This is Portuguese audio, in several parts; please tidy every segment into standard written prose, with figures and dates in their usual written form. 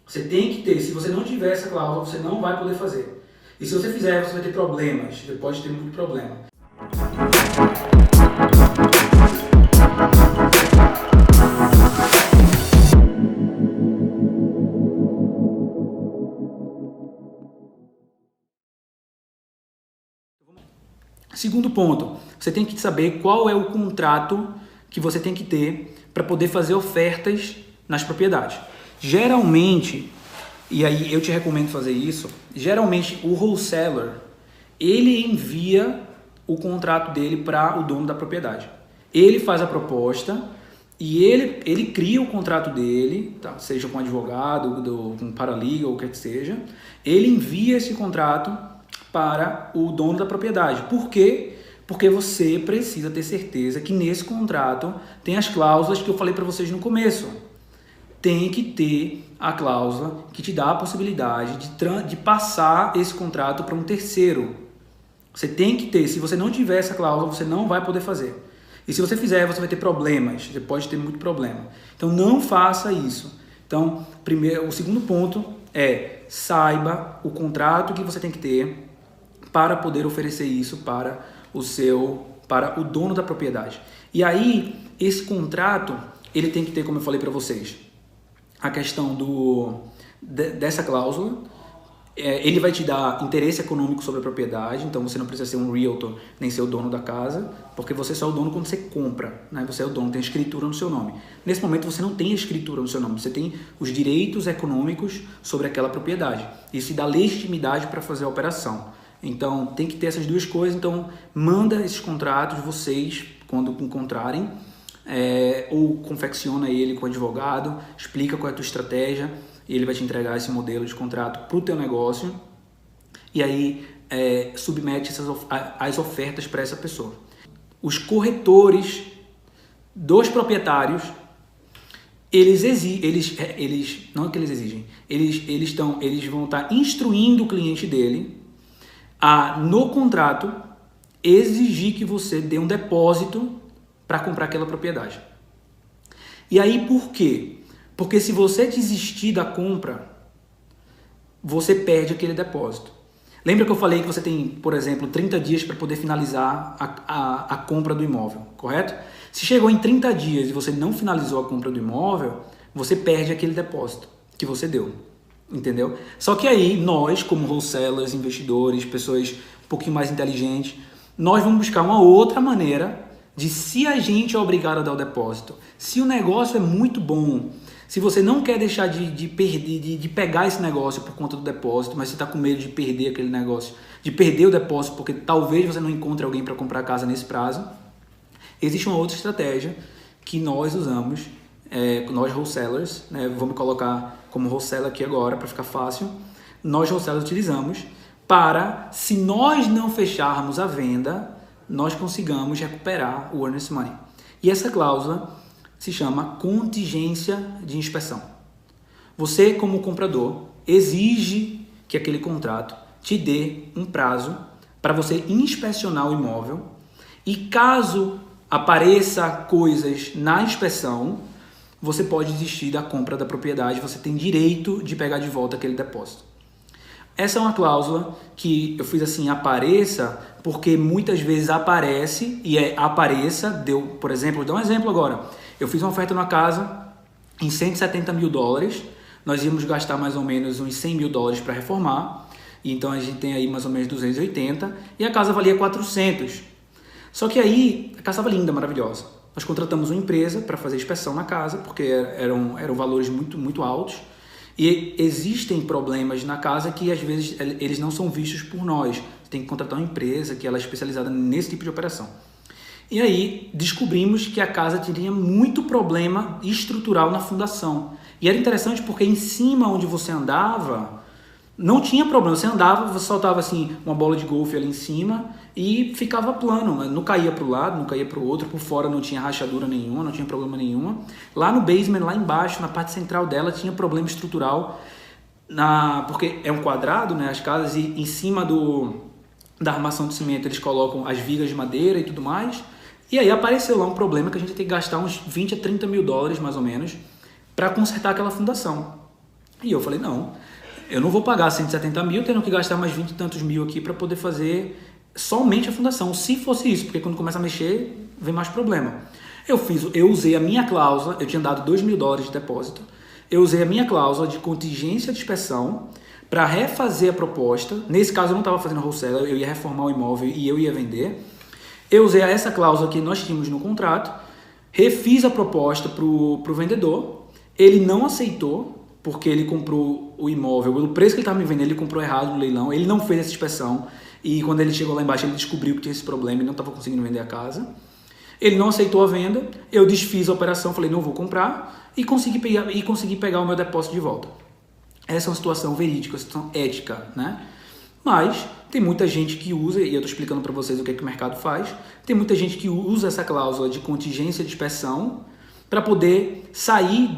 Você tem que ter. Se você não tiver essa cláusula, você não vai poder fazer. E se você fizer, você vai ter problemas. Você pode ter muito problema. Segundo ponto, você tem que saber qual é o contrato que você tem que ter para poder fazer ofertas nas propriedades. Geralmente, e aí eu te recomendo fazer isso, geralmente o wholesaler, ele envia o contrato dele para o dono da propriedade. Ele faz a proposta e ele cria o contrato dele, tá? Seja com advogado, com paralegal, o que seja. Ele envia esse contrato para o dono da propriedade. Por quê? Porque você precisa ter certeza que nesse contrato tem as cláusulas que eu falei para vocês no começo. Tem que ter a cláusula que te dá a possibilidade de passar esse contrato para um terceiro. Você tem que ter. Se você não tiver essa cláusula, você não vai poder fazer. E se você fizer, você vai ter problemas. Você pode ter muito problema. Então, não faça isso. Então, o segundo ponto é saiba o contrato que você tem que ter para poder oferecer isso para o dono da propriedade. E aí, esse contrato, ele tem que ter, como eu falei para vocês, a questão dessa cláusula. Ele vai te dar interesse econômico sobre a propriedade, então você não precisa ser um realtor nem ser o dono da casa, porque você só é o dono quando você compra, né? Você é o dono, tem a escritura no seu nome. Nesse momento você não tem a escritura no seu nome, você tem os direitos econômicos sobre aquela propriedade. Isso dá legitimidade para fazer a operação. Então tem que ter essas duas coisas. Então manda esses contratos vocês quando encontrarem, ou confecciona ele com o advogado, explica qual é a tua estratégia e ele vai te entregar esse modelo de contrato para o teu negócio e aí submete as ofertas para essa pessoa. Os corretores dos proprietários, eles não é que eles exigem, eles vão estar instruindo o cliente dele a, no contrato, exigir que você dê um depósito para comprar aquela propriedade. E aí por quê? Porque se você desistir da compra, você perde aquele depósito. Lembra que eu falei que você tem, por exemplo, 30 dias para poder finalizar a compra do imóvel, correto? Se chegou em 30 dias e você não finalizou a compra do imóvel, você perde aquele depósito que você deu. Entendeu? Só que aí nós, como wholesalers, investidores, pessoas um pouquinho mais inteligentes, nós vamos buscar uma outra maneira de, se a gente é obrigado a dar o depósito, se o negócio é muito bom, se você não quer deixar de pegar esse negócio por conta do depósito, mas você está com medo de perder aquele negócio, de perder o depósito porque talvez você não encontre alguém para comprar a casa nesse prazo, existe uma outra estratégia que nós usamos, nós wholesalers, né, vamos colocar como wholesaler aqui agora para ficar fácil, nós wholesalers utilizamos para, se nós não fecharmos a venda, nós consigamos recuperar o earnest money. E essa cláusula se chama contingência de inspeção. Você, como comprador, exige que aquele contrato te dê um prazo para você inspecionar o imóvel e, caso apareça coisas na inspeção, você pode desistir da compra da propriedade, você tem direito de pegar de volta aquele depósito. Essa é uma cláusula que eu fiz assim, apareça, porque muitas vezes aparece, e apareça, por exemplo, vou dar um exemplo agora. Eu fiz uma oferta numa casa em 170 mil dólares, nós íamos gastar mais ou menos uns 100 mil dólares para reformar, então a gente tem aí mais ou menos 280, e a casa valia 400. Só que aí, a casa estava linda, maravilhosa. Nós contratamos uma empresa para fazer inspeção na casa, porque eram valores muito, muito altos. E existem problemas na casa que às vezes eles não são vistos por nós. Você tem que contratar uma empresa que ela é especializada nesse tipo de operação. E aí descobrimos que a casa tinha muito problema estrutural na fundação. E era interessante porque em cima onde você andava, não tinha problema. Você andava, você soltava assim uma bola de golfe ali em cima e ficava plano. Não caía para o lado, não caía para o outro. Por fora não tinha rachadura nenhuma, não tinha problema nenhuma. Lá no basement, lá embaixo, na parte central dela, tinha problema estrutural. Porque é um quadrado, né, as casas, e em cima da armação de cimento eles colocam as vigas de madeira e tudo mais. E aí apareceu lá um problema que a gente tem que gastar uns 20 a 30 mil dólares, mais ou menos, para consertar aquela fundação. E eu falei, não, eu não vou pagar 170 mil, tendo que gastar mais 20 e tantos mil aqui para poder fazer somente a fundação, se fosse isso, porque quando começa a mexer, vem mais problema. Eu usei a minha cláusula, eu tinha dado $2.000 de depósito, eu usei a minha cláusula de contingência de inspeção para refazer a proposta. Nesse caso eu não estava fazendo wholesaler, eu ia reformar o imóvel e eu ia vender. Eu usei essa cláusula que nós tínhamos no contrato, refiz a proposta para o vendedor, ele não aceitou, porque ele comprou o imóvel, pelo preço que ele estava me vendendo, ele comprou errado no leilão, ele não fez essa inspeção, e quando ele chegou lá embaixo ele descobriu que tinha esse problema e não estava conseguindo vender a casa. Ele não aceitou a venda, eu desfiz a operação, falei não vou comprar, e consegui pegar o meu depósito de volta. Essa é uma situação verídica, uma situação ética, né? Mas tem muita gente que usa, e eu estou explicando para vocês o que é que o mercado faz, tem muita gente que usa essa cláusula de contingência de inspeção para poder sair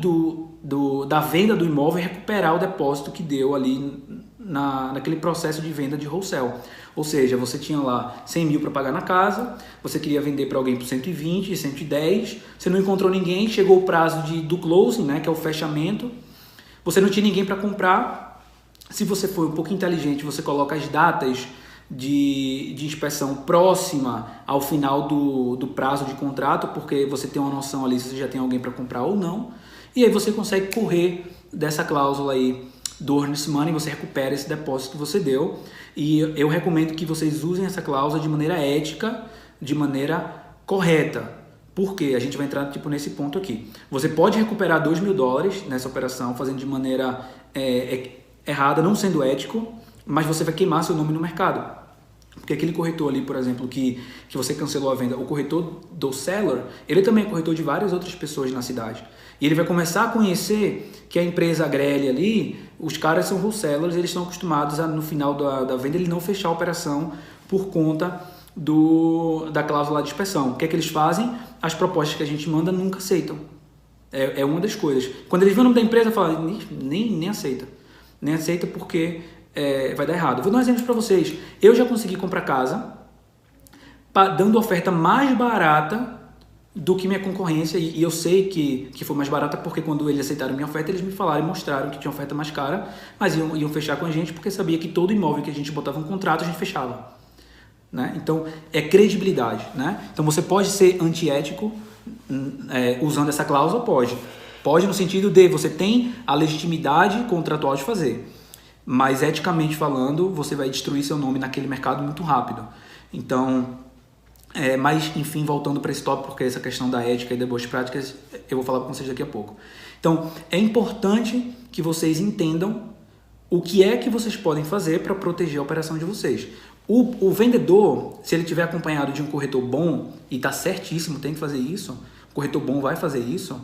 da venda do imóvel e recuperar o depósito que deu ali naquele processo de venda de wholesale. Ou seja, você tinha lá 100 mil para pagar na casa, você queria vender para alguém por 120, 110, você não encontrou ninguém, chegou o prazo do closing, né, que é o fechamento, você não tinha ninguém para comprar. Se você for um pouco inteligente, você coloca as datas de inspeção próxima ao final do prazo de contrato, porque você tem uma noção ali se você já tem alguém para comprar ou não, e aí você consegue correr dessa cláusula aí do earnest money, você recupera esse depósito que você deu, e eu recomendo que vocês usem essa cláusula de maneira ética, de maneira correta. Por quê? A gente vai entrar nesse ponto aqui. Você pode recuperar $2.000 nessa operação fazendo de maneira errada, não sendo ético, mas você vai queimar seu nome no mercado. Porque aquele corretor ali, por exemplo, que você cancelou a venda, o corretor do seller, ele também é corretor de várias outras pessoas na cidade. E ele vai começar a conhecer que a empresa Agrelli ali, os caras são wholesalers, eles estão acostumados a, no final da venda, ele não fechar a operação por conta da cláusula de inspeção. O que é que eles fazem? As propostas que a gente manda nunca aceitam. É uma das coisas. Quando eles veem o nome da empresa, falam, nem aceita. Nem aceita porque vai dar errado. Vou dar um exemplo para vocês. Eu já consegui comprar casa dando oferta mais barata do que minha concorrência, e eu sei que foi mais barata porque quando eles aceitaram minha oferta, eles me falaram e mostraram que tinha oferta mais cara, mas iam fechar com a gente porque sabia que todo imóvel que a gente botava um contrato, a gente fechava. Né? Então, é credibilidade. Né? Então, você pode ser antiético usando essa cláusula? Pode. Pode no sentido de você tem a legitimidade contratual de fazer, mas eticamente falando, você vai destruir seu nome naquele mercado muito rápido. Então, mas enfim, voltando para esse tópico, porque essa questão da ética e das boas práticas, eu vou falar com vocês daqui a pouco. Então, é importante que vocês entendam o que é que vocês podem fazer para proteger a operação de vocês. O vendedor, se ele tiver acompanhado de um corretor bom, e está certíssimo, tem que fazer isso, o corretor bom vai fazer isso,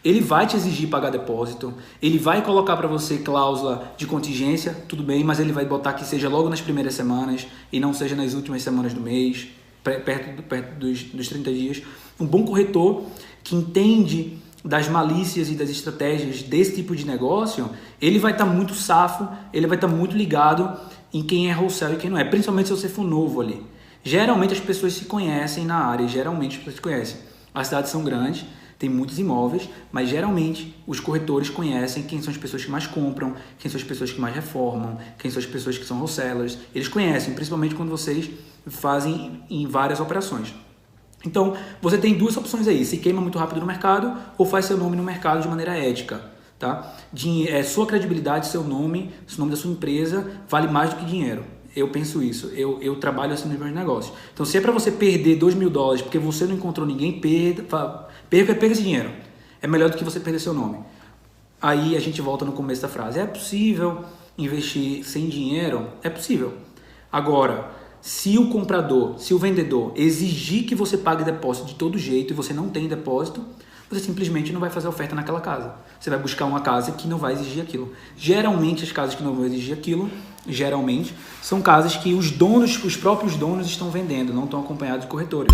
ele vai te exigir pagar depósito, ele vai colocar para você cláusula de contingência, tudo bem, mas ele vai botar que seja logo nas primeiras semanas e não seja nas últimas semanas do mês, perto dos 30 dias. Um bom corretor que entende das malícias e das estratégias desse tipo de negócio, ele vai estar muito safo, ele vai estar muito ligado em quem é wholesale e quem não é, principalmente se você for novo ali. Geralmente as pessoas se conhecem na área, geralmente as pessoas se conhecem. As cidades são grandes, tem muitos imóveis, mas geralmente os corretores conhecem quem são as pessoas que mais compram, quem são as pessoas que mais reformam, quem são as pessoas que são wholesalers. Eles conhecem, principalmente quando vocês fazem em várias operações. Então, você tem duas opções aí, se queima muito rápido no mercado ou faz seu nome no mercado de maneira ética. Tá? Sua credibilidade, seu nome, o nome da sua empresa vale mais do que dinheiro. Eu penso isso, eu trabalho assim nos meus negócios. Então, se é para você perder $2.000 porque você não encontrou ninguém, perca esse dinheiro. É melhor do que você perder seu nome. Aí a gente volta no começo da frase. É possível investir sem dinheiro? É possível. Agora, se o comprador, se o vendedor exigir que você pague depósito de todo jeito e você não tem depósito, você simplesmente não vai fazer oferta naquela casa. Você vai buscar uma casa que não vai exigir aquilo. Geralmente, as casas que não vão exigir aquilo, geralmente, são casas que os próprios donos estão vendendo, não estão acompanhados de corretores.